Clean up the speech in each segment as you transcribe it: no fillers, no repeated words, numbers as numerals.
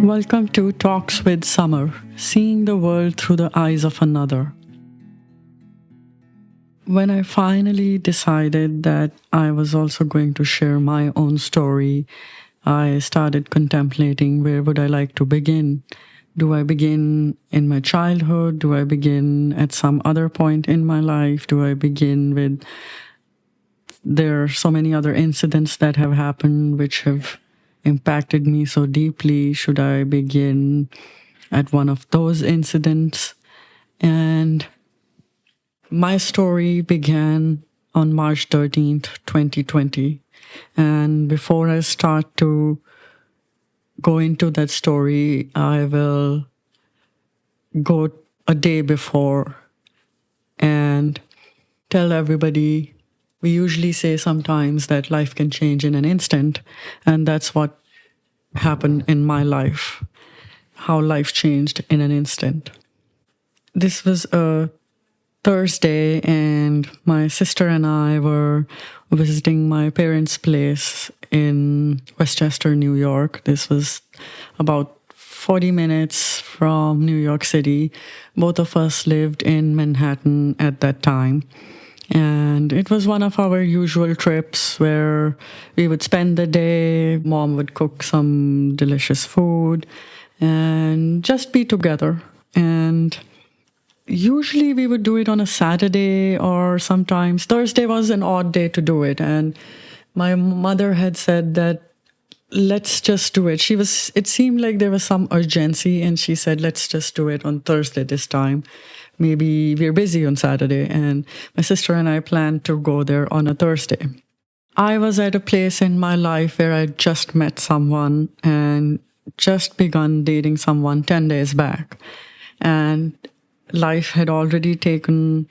Welcome to Talks with Summer, seeing the world through the eyes of another. When I finally decided that I was also going to share my own story, I started contemplating where would I like to begin. Do I begin in my childhood? Do I begin at some other point in my life? Do I begin with there are so many other incidents that have happened which have impacted me so deeply? Should I begin at one of those incidents? And my story began on March 13th, 2020. And before I start to go into that story, I will go a day before and tell everybody. We usually say sometimes that life can change in an instant, and that's what happened in my life, how life changed in an instant. This was a Thursday, and my sister and I were visiting my parents' place in Westchester, New York. This was about 40 minutes from New York City. Both of us lived in Manhattan at that time. And it was one of our usual trips where we would spend the day, mom would cook some delicious food, and just be together. And usually we would do it on a Saturday, or sometimes Thursday was an odd day to do it. And my mother had said that let's just do it. It seemed like there was some urgency, and she said, let's just do it on Thursday this time. Maybe we're busy on Saturday. And my sister and I planned to go there on a Thursday. I was at a place in my life where I just met someone and just begun dating someone 10 days back. And life had already taken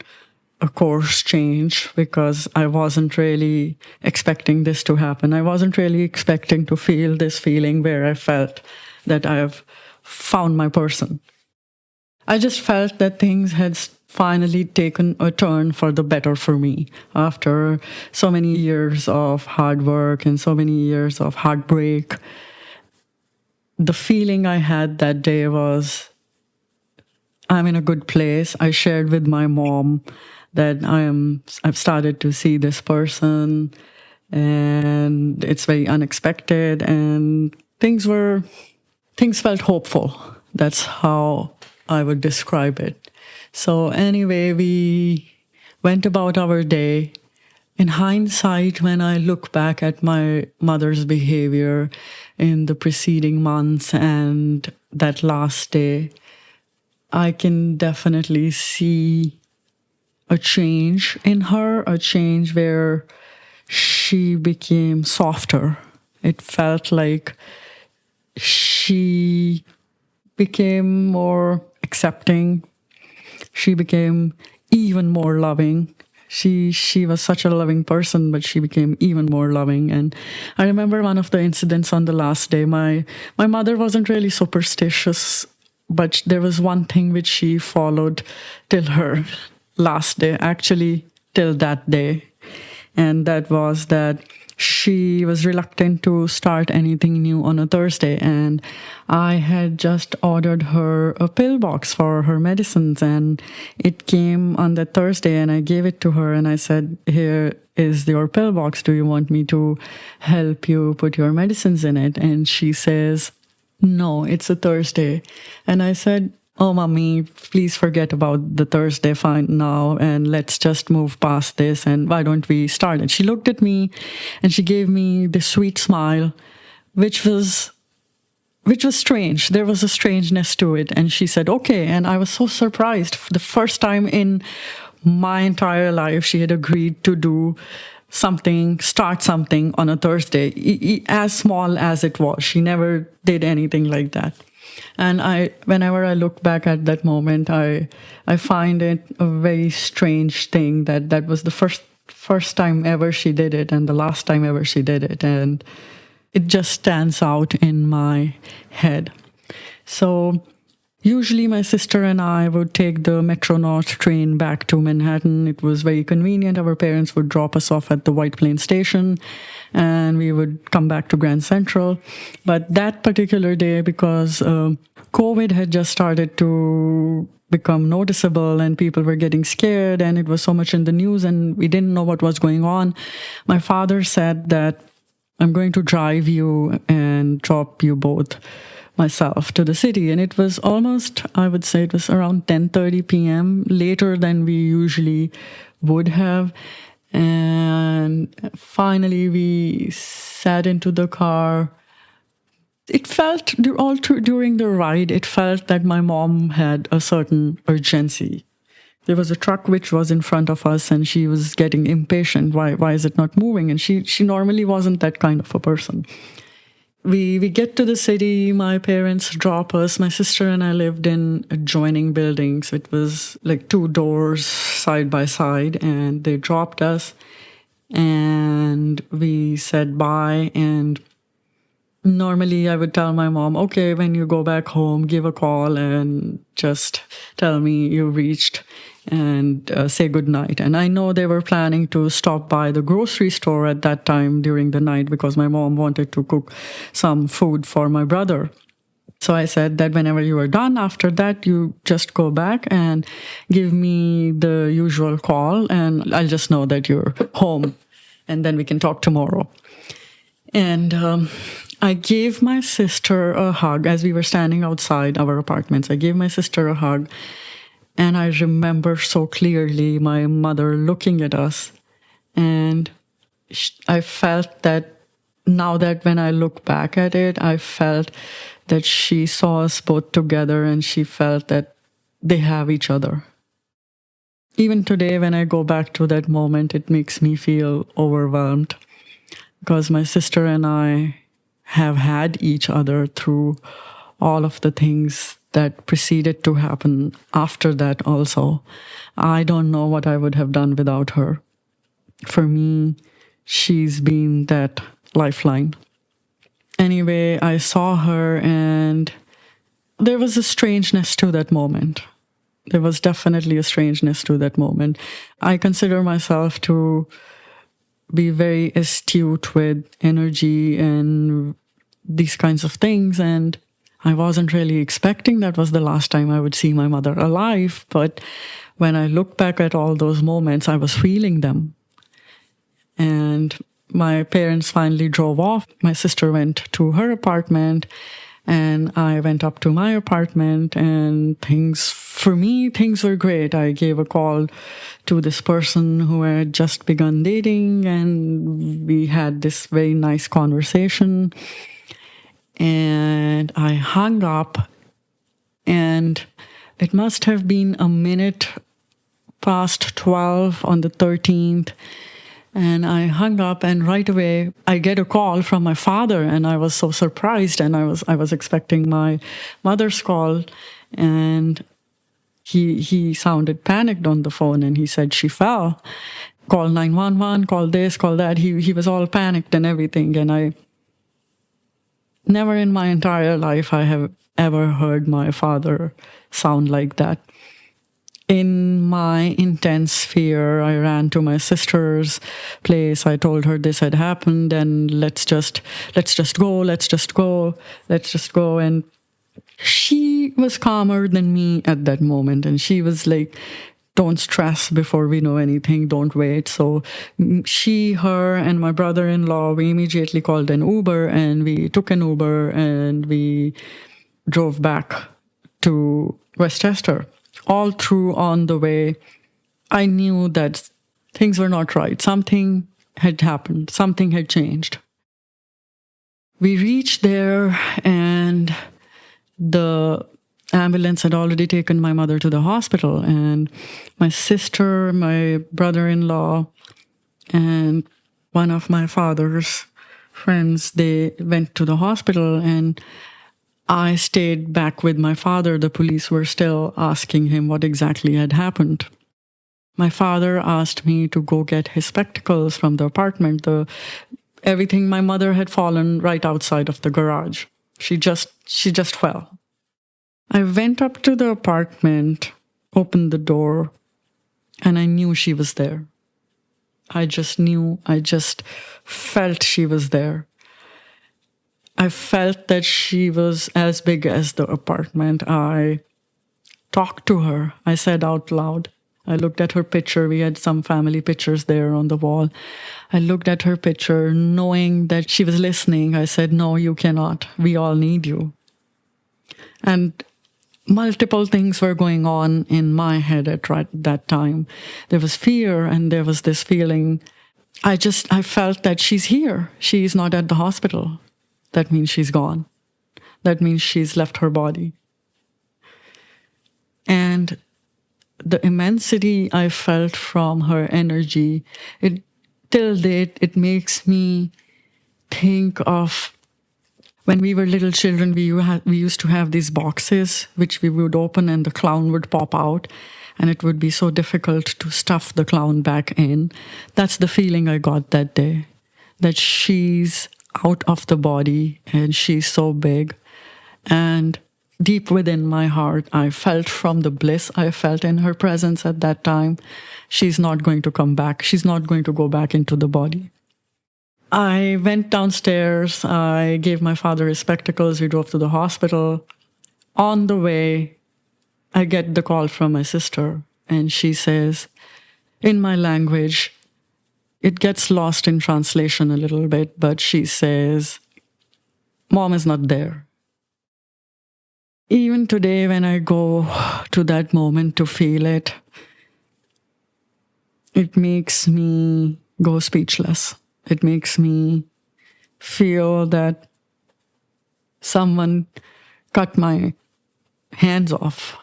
a course change because I wasn't really expecting this to happen. I wasn't really expecting to feel this feeling where I felt that I have found my person. I just felt that things had finally taken a turn for the better for me after so many years of hard work and so many years of heartbreak. The feeling I had that day was, I'm in a good place. I shared with my mom that I've started to see this person, and it's very unexpected, and things felt hopeful. That's how I would describe it. So anyway, we went about our day. In hindsight, when I look back at my mother's behavior in the preceding months and that last day, I can definitely see a change in her, a change where she became softer. It felt like she became more accepting. She became even more loving. She was such a loving person, but she became even more loving. And I remember one of the incidents on the last day. My mother wasn't really superstitious, but there was one thing which she followed till her last day, actually till that day. And that was that she was reluctant to start anything new on a Thursday. And I had just ordered her a pill box for her medicines, and it came on that Thursday, and I gave it to her and I said, here is your pill box. Do you want me to help you put your medicines in it? And she says, no, it's a Thursday. And I said, oh, mommy, please forget about the Thursday fine now, and let's just move past this, and why don't we start? And she looked at me and she gave me this sweet smile, which was strange. There was a strangeness to it. And she said, okay. And I was so surprised. For the first time in my entire life, she had agreed to do something, start something on a Thursday, as small as it was. She never did anything like that. And whenever I look back at that moment, I find it a very strange thing that was the first time ever she did it and the last time ever she did it. And it just stands out in my head. So Usually, my sister and I would take the Metro North train back to Manhattan. It was very convenient. Our parents would drop us off at the White Plains station and we would come back to Grand Central. But that particular day, because COVID had just started to become noticeable and people were getting scared and it was so much in the news and we didn't know what was going on, my father said that I'm going to drive you and drop you both myself to the city. And it was almost, I would say it was around 10:30 p.m., later than we usually would have. And finally we sat into the car. It felt all through during the ride, it felt that my mom had a certain urgency. There was a truck which was in front of us and she was getting impatient. Why is it not moving? And she normally wasn't that kind of a person. We get to the city, my parents drop us. My sister and I lived in adjoining buildings. It was like two doors side by side, and they dropped us and we said bye. And normally I would tell my mom, okay, when you go back home, give a call and just tell me you reached and say goodnight. And I know they were planning to stop by the grocery store at that time during the night because my mom wanted to cook some food for my brother. So I said that whenever you are done, after that, you just go back and give me the usual call and I'll just know that you're home and then we can talk tomorrow. And I gave my sister a hug as we were standing outside our apartments. I gave my sister a hug. And I remember so clearly my mother looking at us. And I felt that now that when I look back at it, I felt that she saw us both together and she felt that they have each other. Even today, when I go back to that moment, it makes me feel overwhelmed because my sister and I have had each other through all of the things that proceeded to happen after that also. I don't know what I would have done without her. For me, she's been that lifeline. Anyway, I saw her and there was a strangeness to that moment. There was definitely a strangeness to that moment. I consider myself to be very astute with energy and these kinds of things, and I wasn't really expecting that was the last time I would see my mother alive. But when I look back at all those moments, I was feeling them. And my parents finally drove off. My sister went to her apartment and I went up to my apartment, and for me, things were great. I gave a call to this person who I had just begun dating and we had this very nice conversation. And I hung up, and it must have been a minute past 12 on the 13th. And I hung up, and right away I get a call from my father, and I was so surprised, and I was expecting my mother's call, and he sounded panicked on the phone, and he said she fell. Call 911, call this, call that. He was all panicked and everything, and I never in my entire life I have ever heard my father sound like that. In my intense fear, I ran to my sister's place. I told her this had happened and let's just go. And she was calmer than me at that moment. And she was like, don't stress before we know anything. Don't wait. So her and my brother-in-law, we immediately called an Uber and we took an Uber and we drove back to Westchester. All through on the way, I knew that things were not right. Something had happened. Something had changed. We reached there and the ambulance had already taken my mother to the hospital, and my sister, my brother-in-law, and one of my father's friends, they went to the hospital, and I stayed back with my father. The police were still asking him what exactly had happened. My father asked me to go get his spectacles from the apartment. Everything, my mother had fallen right outside of the garage. She just fell. I went up to the apartment, opened the door, and I knew she was there. I just knew, I just felt she was there. I felt that she was as big as the apartment. I talked to her. I said out loud. I looked at her picture. We had some family pictures there on the wall. I looked at her picture, knowing that she was listening. I said, "No, you cannot. We all need you." And multiple things were going on in my head at that time. There was fear, and there was this feeling. I felt that she's here. She's not at the hospital. That means she's gone. That means she's left her body. And the immensity I felt from her energy, till date, it makes me think of when we were little children. We used to have these boxes which we would open and the clown would pop out, and it would be so difficult to stuff the clown back in. That's the feeling I got that day, that she's out of the body and she's so big. And deep within my heart, I felt from the bliss I felt in her presence at that time, she's not going to come back. She's not going to go back into the body. I went downstairs. I gave my father his spectacles. We drove to the hospital. On the way, I get the call from my sister, and she says, in my language, it gets lost in translation a little bit, but she says, "Mom is not there." Even today, when I go to that moment to feel it, it makes me go speechless. It makes me feel that someone cut my hands off,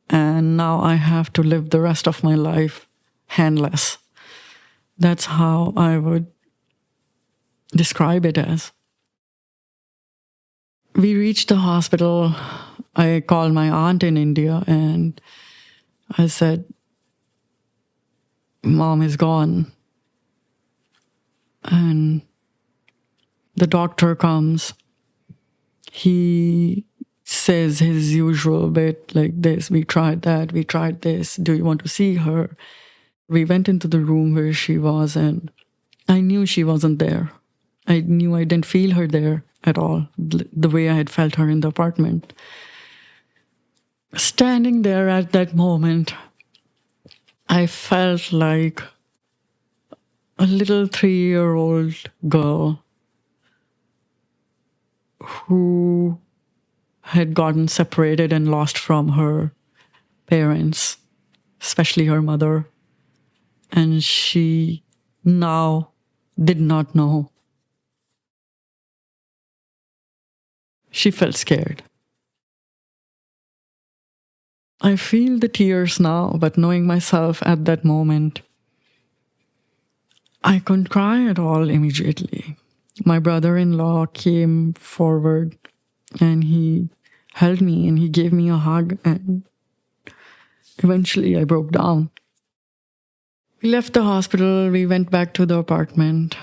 and now I have to live the rest of my life handless. That's how I would describe it as. We reached the hospital. I called my aunt in India and I said, "Mom is gone." And the doctor comes. He says his usual bit like this: "We tried that, we tried this. Do you want to see her?" We went into the room where she was, and I knew she wasn't there. I knew I didn't feel her there at all, the way I had felt her in the apartment. Standing there at that moment, I felt like a little 3-year-old girl who had gotten separated and lost from her parents, especially her mother. And she now did not know. She felt scared. I feel the tears now, but knowing myself at that moment, I couldn't cry at all immediately. My brother-in-law came forward and he held me and he gave me a hug, and eventually I broke down. We left the hospital. We went back to the apartment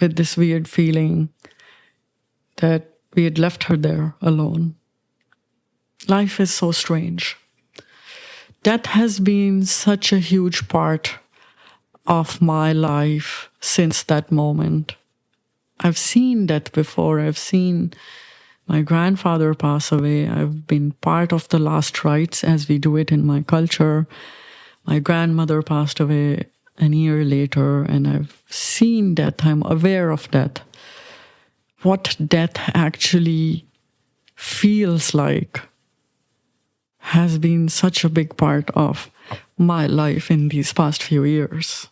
with this weird feeling that we had left her there alone. Life is so strange. Death has been such a huge part of my life since that moment. I've seen death before. I've seen my grandfather pass away. I've been part of the last rites as we do it in my culture. My grandmother passed away a year later, and I've seen death. I'm aware of death. What death actually feels like has been such a big part of my life in these past few years.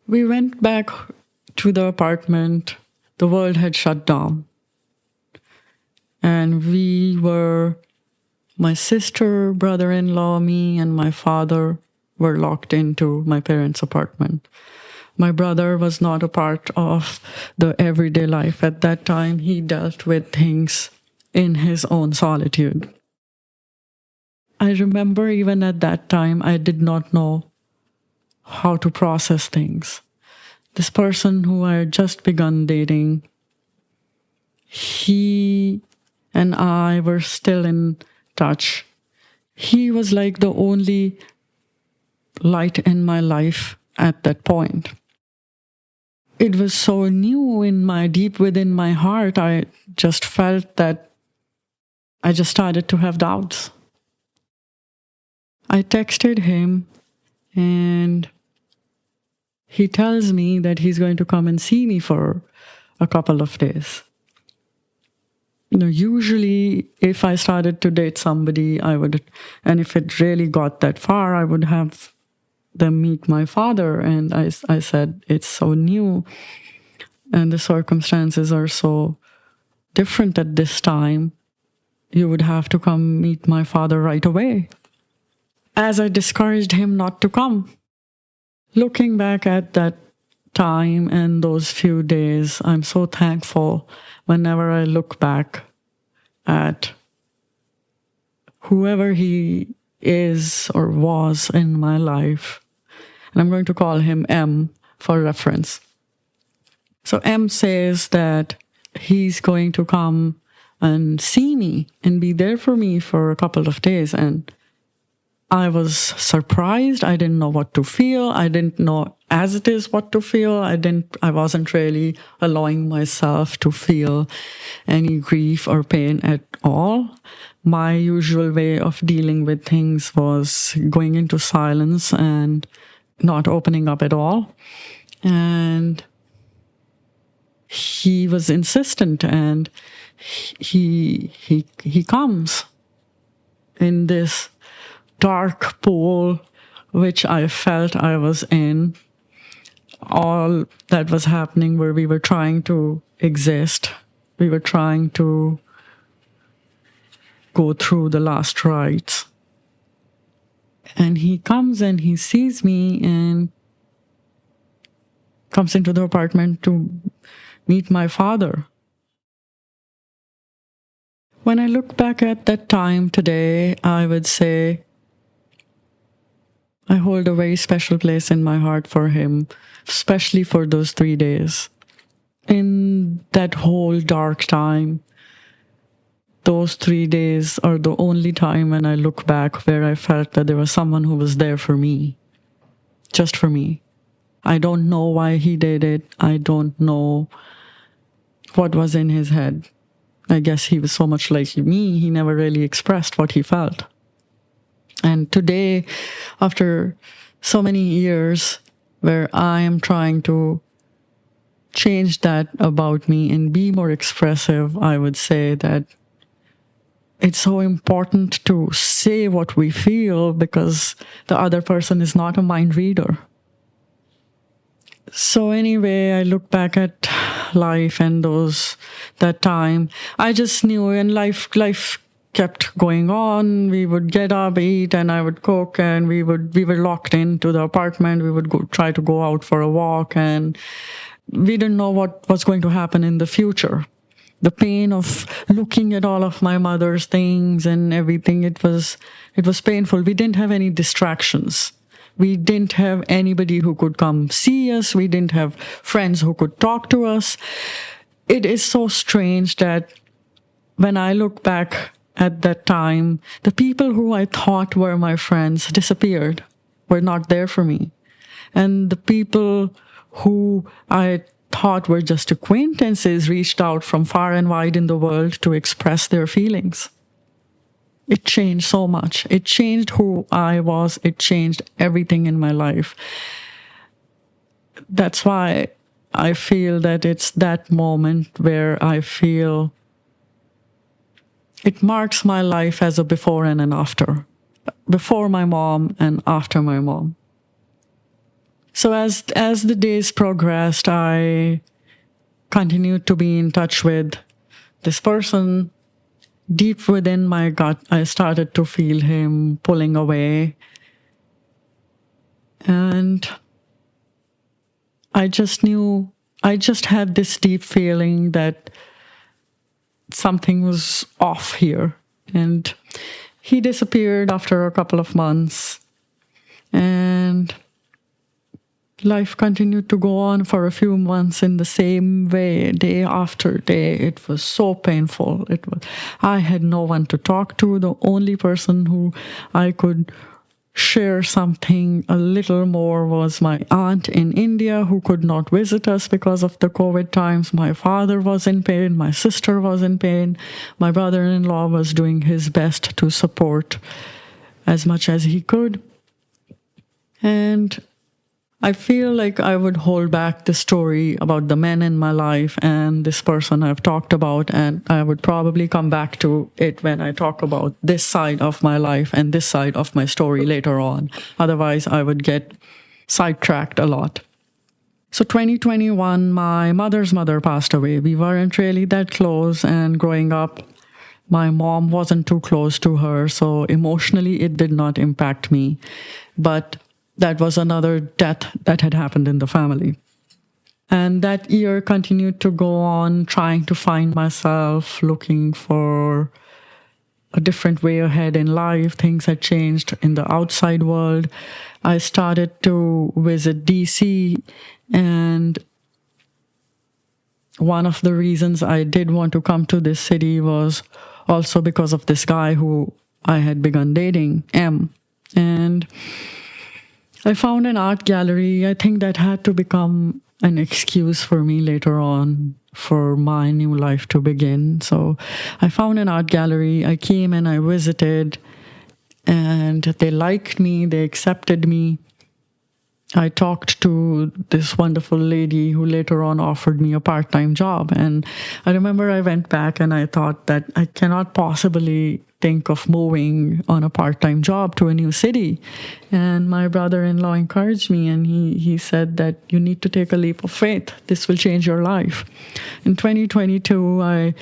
We went back to the apartment. The world had shut down. And my sister, brother-in-law, me, and my father were locked into my parents' apartment. My brother was not a part of the everyday life at that time. He dealt with things in his own solitude. I remember even at that time, I did not know how to process things. This person who I had just begun dating, he and I were still in touch. He was like the only light in my life at that point. It was so new in my deep within my heart. I just felt that I just started to have doubts. I texted him and he tells me that he's going to come and see me for a couple of days. Usually if I started to date somebody, and if it really got that far, I would have them meet my father. And I said, it's so new and the circumstances are so different at this time. You would have to come meet my father right away. As I discouraged him not to come. Looking back at that time and those few days, I'm so thankful whenever I look back at whoever he is or was in my life. And I'm going to call him M for reference. So M says that he's going to come and see me and be there for me for a couple of days. And I was surprised. I didn't know what to feel. I didn't know as it is what to feel. I wasn't really allowing myself to feel any grief or pain at all. My usual way of dealing with things was going into silence and not opening up at all. And he was insistent, and he comes in this dark pool which I felt I was in. All that was happening where we were trying to exist. We were trying to go through the last rites. And he comes and he sees me and comes into the apartment to meet my father. When I look back at that time today, I would say I hold a very special place in my heart for him, especially for those 3 days. In that whole dark time, those 3 days are the only time when I look back where I felt that there was someone who was there for me, just for me. I don't know why he did it. I don't know what was in his head. I guess he was so much like me, he never really expressed what he felt. And today, after so many years where I am trying to change that about me and be more expressive, I would say that it's so important to say what we feel because the other person is not a mind reader. So anyway, I look back at life and that time. I just knew, and life kept going on. We would get up, eat, and I would cook, and we were locked into the apartment. We would try to go out for a walk, and we didn't know what was going to happen in the future. The pain of looking at all of my mother's things and everything, it was painful. We didn't have any distractions. We didn't have anybody who could come see us. We didn't have friends who could talk to us. It is so strange that when I look back at that time, the people who I thought were my friends disappeared, were not there for me. And the people who I thought were just acquaintances reached out from far and wide in the world to express their feelings. It changed so much. It changed who I was. It changed everything in my life. That's why I feel that it's that moment where I feel it marks my life as a before and an after. Before my mom and after my mom. So as the days progressed, I continued to be in touch with this person. Deep within my gut, I started to feel him pulling away. And I just knew, I just had this deep feeling that something was off here. And he disappeared after a couple of months. And life continued to go on for a few months in the same way, day after day. It was so painful. I had no one to talk to. The only person who I could share something a little more was my aunt in India, who could not visit us because of the COVID times. My father was in pain. My sister was in pain. My brother-in-law was doing his best to support as much as he could. And I feel like I would hold back the story about the men in my life and this person I've talked about, and I would probably come back to it when I talk about this side of my life and this side of my story later on. Otherwise, I would get sidetracked a lot. So 2021, my mother's mother passed away. We weren't really that close, and growing up, my mom wasn't too close to her, so emotionally it did not impact me. But that was another death that had happened in the family. And that year continued to go on, trying to find myself, looking for a different way ahead in life. Things had changed in the outside world. I started to visit DC, and one of the reasons I did want to come to this city was also because of this guy who I had begun dating, M. And I found an art gallery. I think that had to become an excuse for me later on for my new life to begin. So I found an art gallery. I came and I visited, and they liked me. They accepted me. I talked to this wonderful lady who later on offered me a part-time job. And I remember I went back and I thought that I cannot possibly think of moving on a part-time job to a new city. And my brother-in-law encouraged me, and he said that you need to take a leap of faith. This will change your life. In 2022, I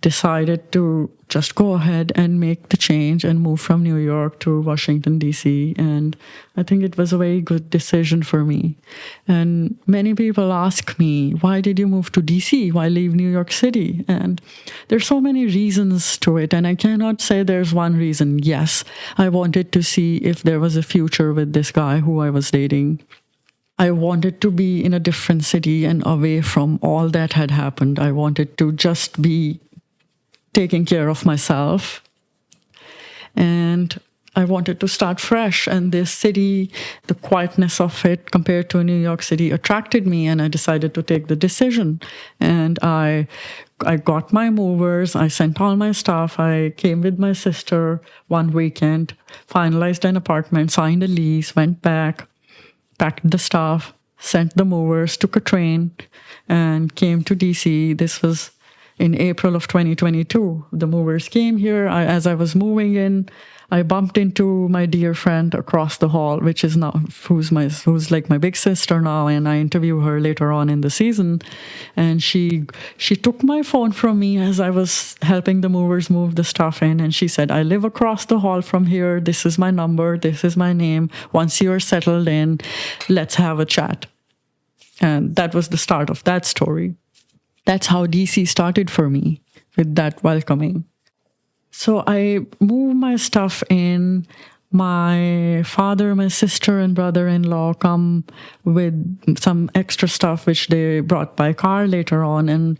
decided to just go ahead and make the change and move from New York to Washington, D.C. And I think it was a very good decision for me. And many people ask me, why did you move to D.C.? Why leave New York City? And there's so many reasons to it. And I cannot say there's one reason. Yes, I wanted to see if there was a future with this guy who I was dating. I wanted to be in a different city and away from all that had happened. I wanted to just be taking care of myself, and I wanted to start fresh. And this city, the quietness of it compared to New York City, attracted me, and I decided to take the decision. And I got my movers, I sent all my stuff, I came with my sister one weekend, finalized an apartment, signed a lease, went back, packed the stuff, sent the movers, took a train, and came to DC. This was in April of 2022. The movers came here. As I was moving in, I bumped into my dear friend across the hall, which is now who's like my big sister now, and I interview her later on in the season. And she took my phone from me as I was helping the movers move the stuff in, and she said, "I live across the hall from here. This is my number. This is my name. Once you're settled in, let's have a chat." And that was the start of that story. That's how DC started for me, with that welcoming. So I moved my stuff in. My father, my sister, and brother-in-law come with some extra stuff, which they brought by car later on, and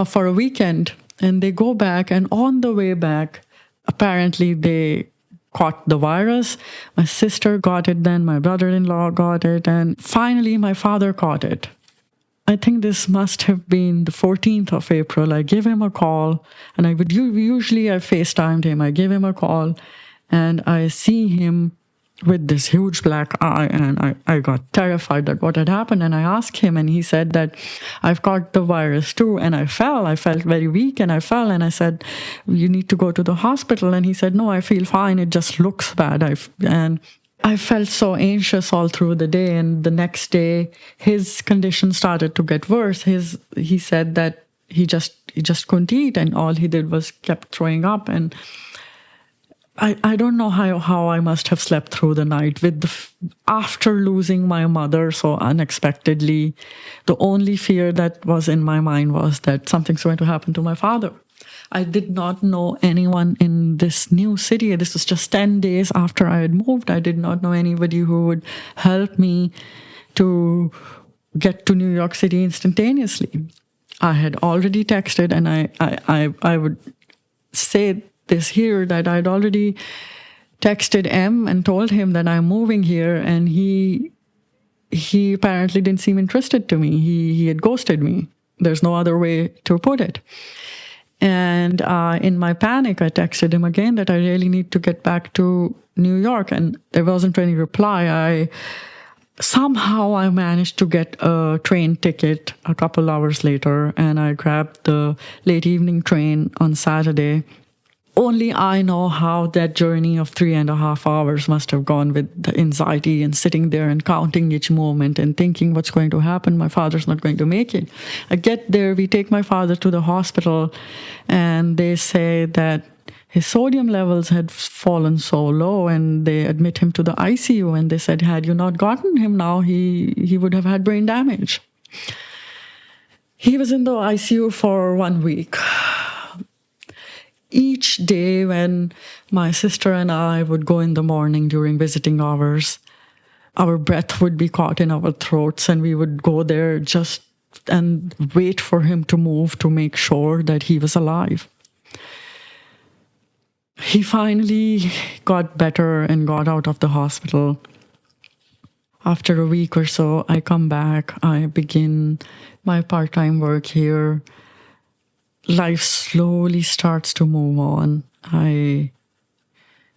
for a weekend. And they go back, and on the way back, apparently they caught the virus. My sister got it then, my brother-in-law got it, and finally my father caught it. I think this must have been the 14th of April. I gave him a call, and I FaceTimed him. I gave him a call, and I see him with this huge black eye, and I got terrified at what had happened. And I asked him, and he said that I've got the virus too, and I fell. I felt very weak, and I fell, and I said, "You need to go to the hospital." And he said, "No, I feel fine. It just looks bad." And I felt so anxious all through the day, and the next day his condition started to get worse. He said that he just couldn't eat, and all he did was kept throwing up. And I don't know how I must have slept through the night after losing my mother so unexpectedly. The only fear that was in my mind was that something's going to happen to my father. I did not know anyone in this new city. This was just 10 days after I had moved. I did not know anybody who would help me to get to New York City instantaneously. I had already texted, and I would say this here, that I'd already texted M and told him that I'm moving here, and he apparently didn't seem interested to me. He had ghosted me. There's no other way to put it. And in my panic, I texted him again that I really need to get back to New York, and there wasn't any reply. Somehow I managed to get a train ticket a couple hours later, and I grabbed the late evening train on Saturday. Only I know how that journey of 3.5 hours must have gone, with the anxiety and sitting there and counting each moment and thinking what's going to happen. My father's not going to make it. I get there, we take my father to the hospital, and they say that his sodium levels had fallen so low, and they admit him to the ICU, and they said, had you not gotten him now, he would have had brain damage. He was in the ICU for 1 week. Each day when my sister and I would go in the morning during visiting hours, our breath would be caught in our throats, and we would go there just and wait for him to move to make sure that he was alive. He finally got better and got out of the hospital. After a week or so, I come back. I begin my part-time work here. Life slowly starts to move on. I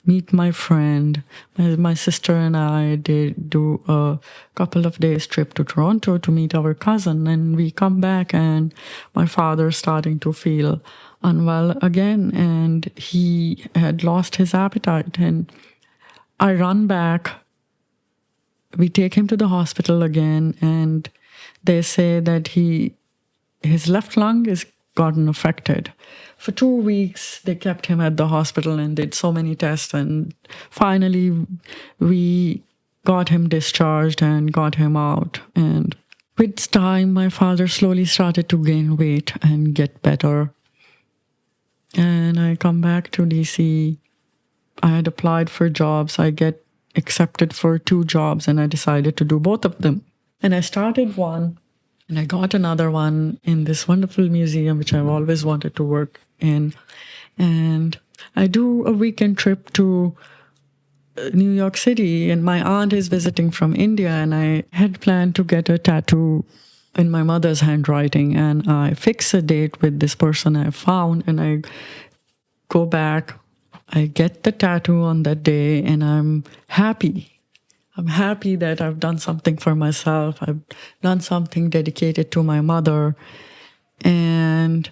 meet my friend. My sister and I did do a couple of days trip to Toronto to meet our cousin, and we come back, and my father's starting to feel unwell again, and he had lost his appetite. And I run back. We take him to the hospital again, and they say that his left lung is gotten affected. For 2 weeks, they kept him at the hospital and did so many tests, and finally we got him discharged and got him out. And with time, my father slowly started to gain weight and get better. And I come back to DC. I had applied for jobs. I get accepted for 2 jobs, and I decided to do both of them. And I started one, and I got another one in this wonderful museum, which I've always wanted to work in. And I do a weekend trip to New York City, and my aunt is visiting from India, and I had planned to get a tattoo in my mother's handwriting, and I fix a date with this person I found, and I go back. I get the tattoo on that day, and I'm happy. I'm happy that I've done something for myself. I've done something dedicated to my mother. And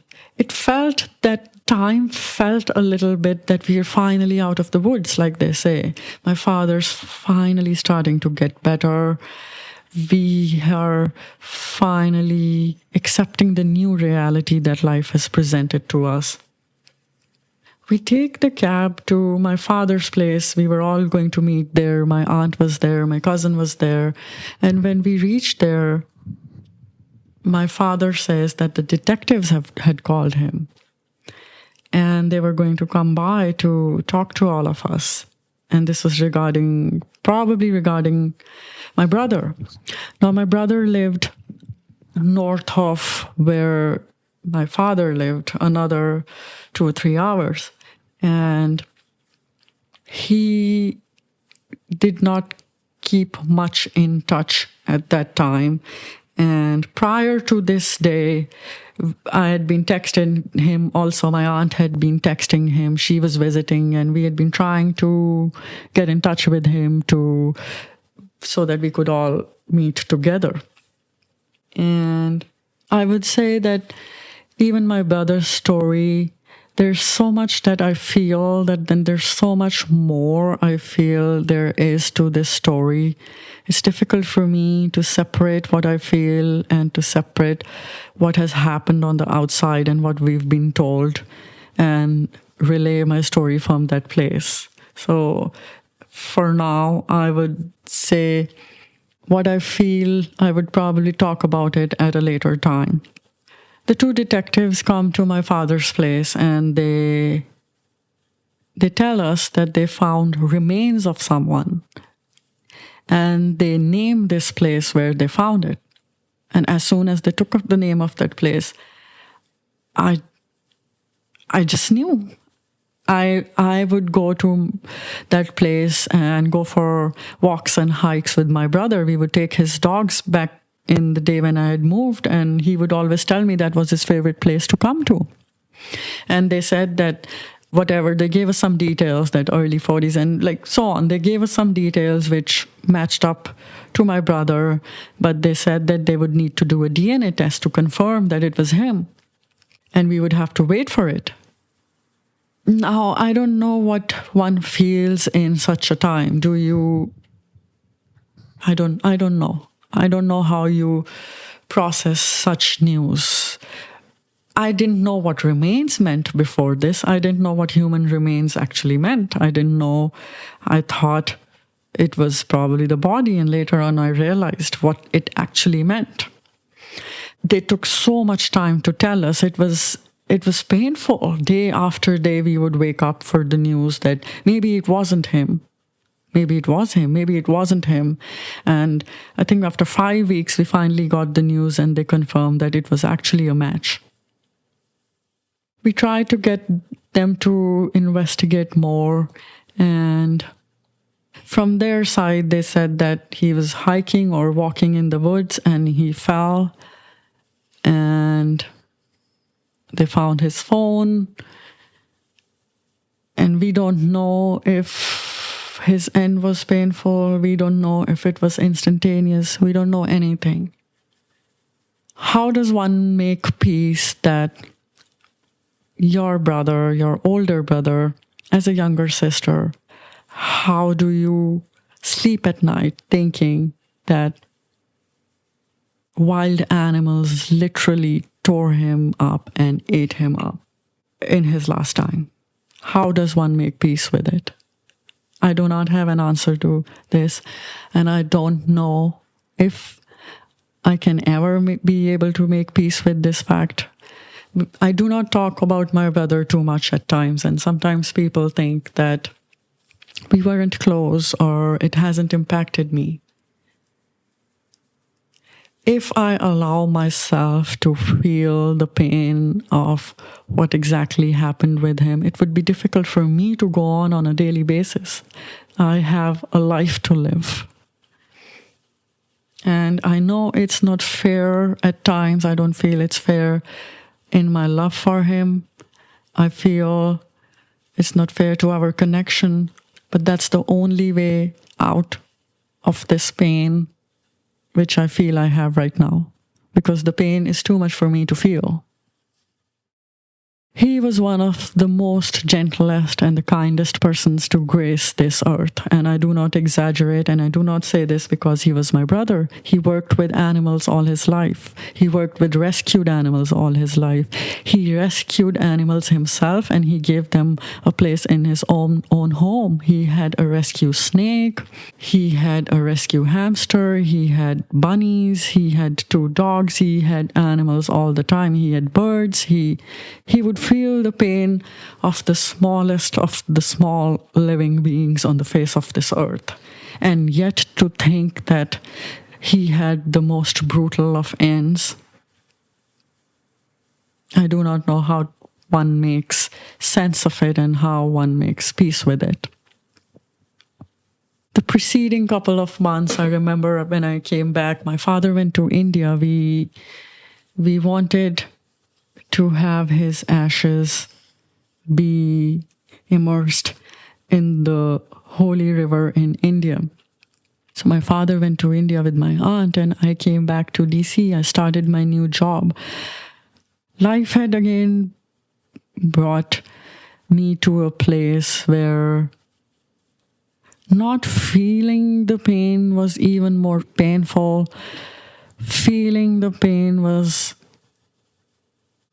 time felt a little bit that we are finally out of the woods, like they say. My father's finally starting to get better. We are finally accepting the new reality that life has presented to us. We take the cab to my father's place. We were all going to meet there. My aunt was there. My cousin was there. And when we reached there, my father says that the detectives had called him. And they were going to come by to talk to all of us. And this was probably regarding my brother. Now, my brother lived north of where my father lived, another 2 or 3 hours. And he did not keep much in touch at that time. And prior to this day, I had been texting him also. My aunt had been texting him. She was visiting, and we had been trying to get in touch with him so that we could all meet together. And I would say that even my brother's story, there's so much that I feel, that then there's so much more I feel there is to this story. It's difficult for me to separate what I feel and to separate what has happened on the outside and what we've been told, and relay my story from that place. So for now, I would say what I feel, I would probably talk about it at a later time. The two detectives come to my father's place and they tell us that they found remains of someone, and they name this place where they found it. And as soon as they took up the name of that place, I just knew. I would go to that place and go for walks and hikes with my brother. We would take his dogs back in the day when I had moved, and he would always tell me that was his favorite place to come to. And they said that whatever, they gave us some details, that early 40s and like so on. They gave us some details which matched up to my brother, but they said that they would need to do a DNA test to confirm that it was him. And we would have to wait for it. Now, I don't know what one feels in such a time. Do you? I don't know. I don't know how you process such news. I didn't know what remains meant before this. I didn't know what human remains actually meant. I didn't know. I thought it was probably the body, and later on I realized what it actually meant. They took so much time to tell us. It was painful. Day after day, we would wake up for the news that maybe it wasn't him. Maybe it was him. Maybe it wasn't him. And I think after 5 weeks, we finally got the news and they confirmed that it was actually a match. We tried to get them to investigate more. And from their side, they said that he was hiking or walking in the woods and he fell. And they found his phone, and we don't know if his end was painful. We don't know if it was instantaneous. We don't know anything. How does one make peace that your brother, your older brother, as a younger sister, how do you sleep at night thinking that wild animals literally tore him up and ate him up in his last time? How does one make peace with it? I do not have an answer to this, and I don't know if I can ever be able to make peace with this fact. I do not talk about my brother too much at times, and sometimes people think that we weren't close or it hasn't impacted me. If I allow myself to feel the pain of what exactly happened with him, it would be difficult for me to go on a daily basis. I have a life to live. And I know it's not fair at times. I don't feel it's fair in my love for him. I feel it's not fair to our connection, but that's the only way out of this pain which I feel I have right now, because the pain is too much for me to feel. He was one of the most gentlest and the kindest persons to grace this earth. And I do not exaggerate, and I do not say this because he was my brother. He worked with animals all his life. He worked with rescued animals all his life. He rescued animals himself, and he gave them a place in his own home. He had a rescue snake. He had a rescue hamster. He had bunnies. He had 2 dogs. He had animals all the time. He had birds. He would feel the pain of the smallest of the small living beings on the face of this earth. And yet to think that he had the most brutal of ends. I do not know how one makes sense of it and how one makes peace with it. The preceding couple of months, I remember when I came back, my father went to India. We wanted to have his ashes be immersed in the holy river in India. So my father went to India with my aunt, and I came back to DC. I started my new job. Life had again brought me to a place where not feeling the pain was even more painful. Feeling the pain was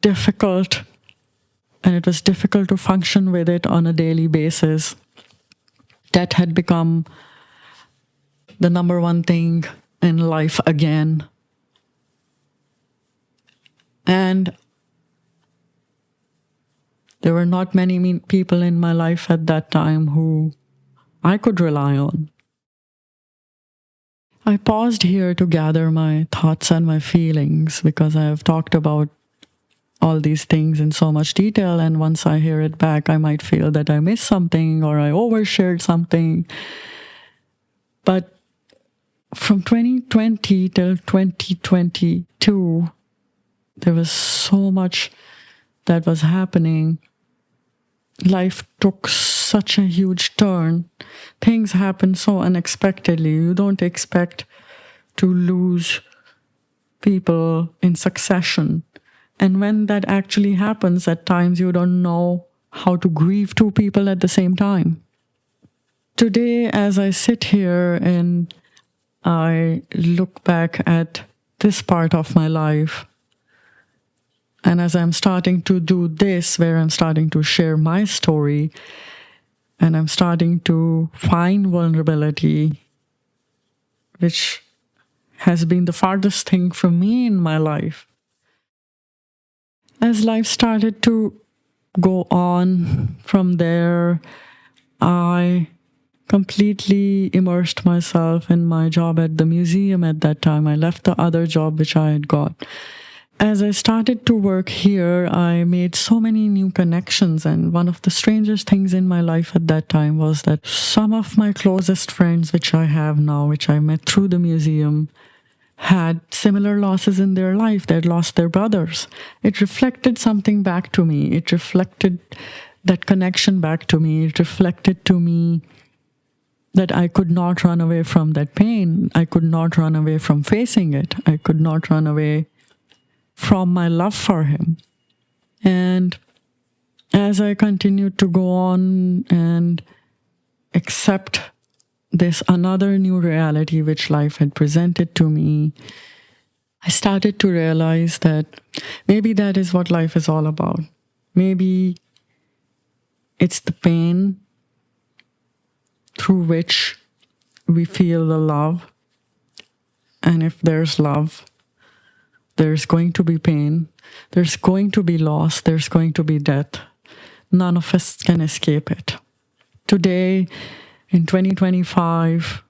difficult, and it was difficult to function with it on a daily basis. That had become the number one thing in life again. And There were not many people in my life at that time who I could rely on. I paused here to gather my thoughts and my feelings because I have talked about all these things in so much detail. And once I hear it back, I might feel that I missed something or I overshared something. But from 2020 till 2022, there was so much that was happening. Life took such a huge turn. Things happen so unexpectedly. You don't expect to lose people in succession. And when that actually happens, at times you don't know how to grieve two people at the same time. Today, as I sit here and I look back at this part of my life, and as I'm starting to do this, where I'm starting to share my story, and I'm starting to find vulnerability, which has been the farthest thing from me in my life. As life started to go on from there, I completely immersed myself in my job at the museum at that time. I left the other job which I had got. As I started to work here, I made so many new connections, and one of the strangest things in my life at that time was that some of my closest friends, which I have now, which I met through the museum, had similar losses in their life. They'd lost their brothers. It reflected something back to me. It reflected that connection back to me. It reflected to me that I could not run away from that pain. I could not run away from facing it. I could not run away from my love for him. And as I continued to go on and accept this another new reality which life had presented to me, I started to realize that maybe that is what life is all about. Maybe it's the pain through which we feel the love. And if there's love, there's going to be pain, there's going to be loss, there's going to be death. None of us can escape it. Today, in 2025,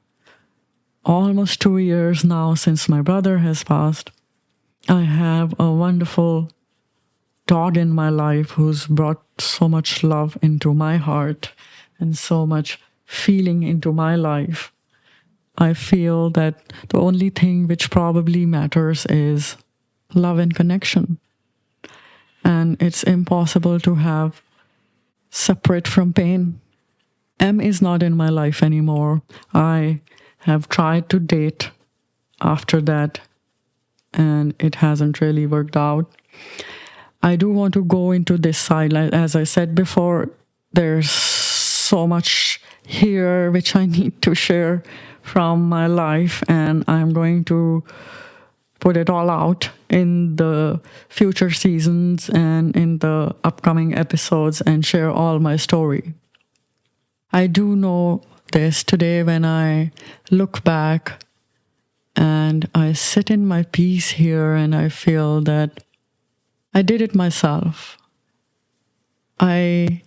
almost 2 years now since my brother has passed, I have a wonderful dog in my life who's brought so much love into my heart and so much feeling into my life. I feel that the only thing which probably matters is love and connection. And it's impossible to have separate from pain. M is not in my life anymore. I have tried to date after that, and it hasn't really worked out. I do want to go into this side. As I said before, there's so much here which I need to share from my life, and I'm going to put it all out in the future seasons and in the upcoming episodes and share all my story. I do know this today when I look back and I sit in my peace here and I feel that I did it myself. I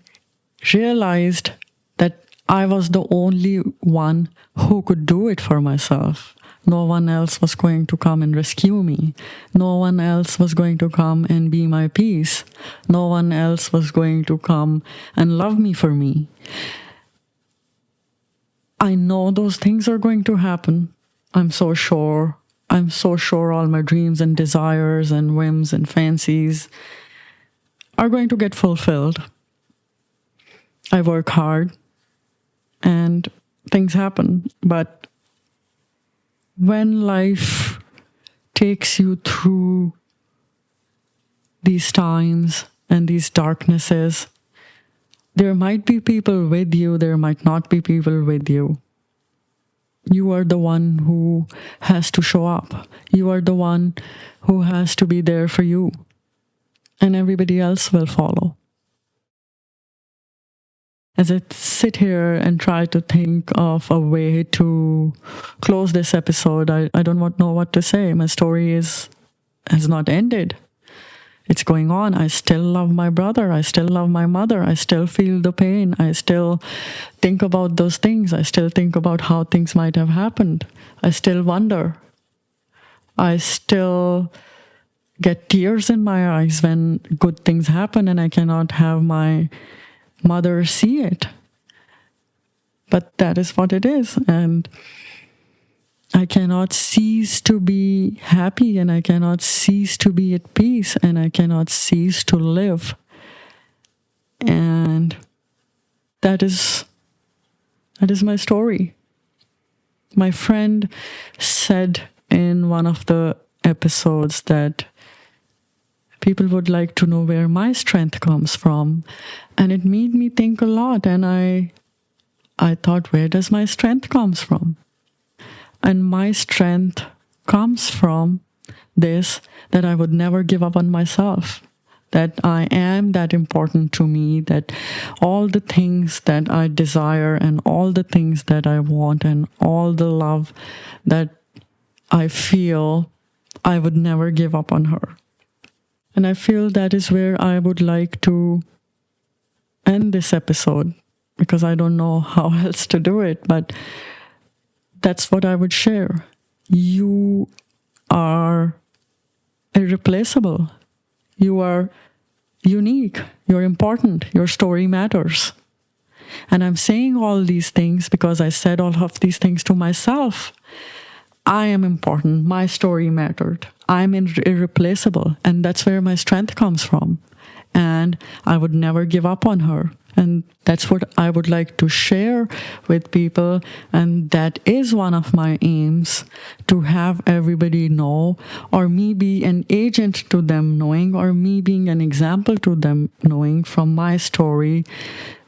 realized that I was the only one who could do it for myself. No one else was going to come and rescue me. No one else was going to come and be my peace. No one else was going to come and love me for me. I know those things are going to happen. I'm so sure. I'm so sure all my dreams and desires and whims and fancies are going to get fulfilled. I work hard and things happen, but when life takes you through these times and these darknesses, there might be people with you, there might not be people with you. You are the one who has to show up. You are the one who has to be there for you. And everybody else will follow. As I sit here and try to think of a way to close this episode, I don't know what to say. My story has not ended. it's going on. I still love my brother. I still love my mother. I still feel the pain. I still think about those things. I still think about how things might have happened. I still wonder. I still get tears in my eyes when good things happen and I cannot have my mother see it. But that is what it is. And I cannot cease to be happy, and I cannot cease to be at peace, and I cannot cease to live. And that is my story. My friend said in one of the episodes that people would like to know where my strength comes from. And it made me think a lot. And I thought, where does my strength comes from? And my strength comes from this, that I would never give up on myself, that I am that important to me, that all the things that I desire and all the things that I want and all the love that I feel, I would never give up on her. And I feel that is where I would like to end this episode, because I don't know how else to do it, but that's what I would share. You are irreplaceable. You are unique. You're important. Your story matters. And I'm saying all these things because I said all of these things to myself. I am important. My story mattered. I'm irreplaceable. And that's where my strength comes from. And I would never give up on her. And that's what I would like to share with people. And that is one of my aims, to have everybody know, or me be an agent to them knowing, or me being an example to them knowing from my story,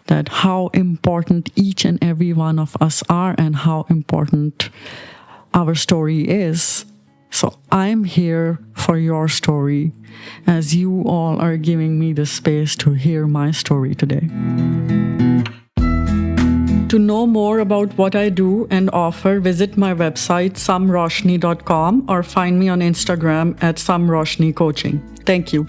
that how important each and every one of us are and how important our story is. So I'm here for your story, as you all are giving me the space to hear my story today. To know more about what I do and offer, visit my website, sumroshni.com, or find me on Instagram at Summer Roshni Coaching. Thank you.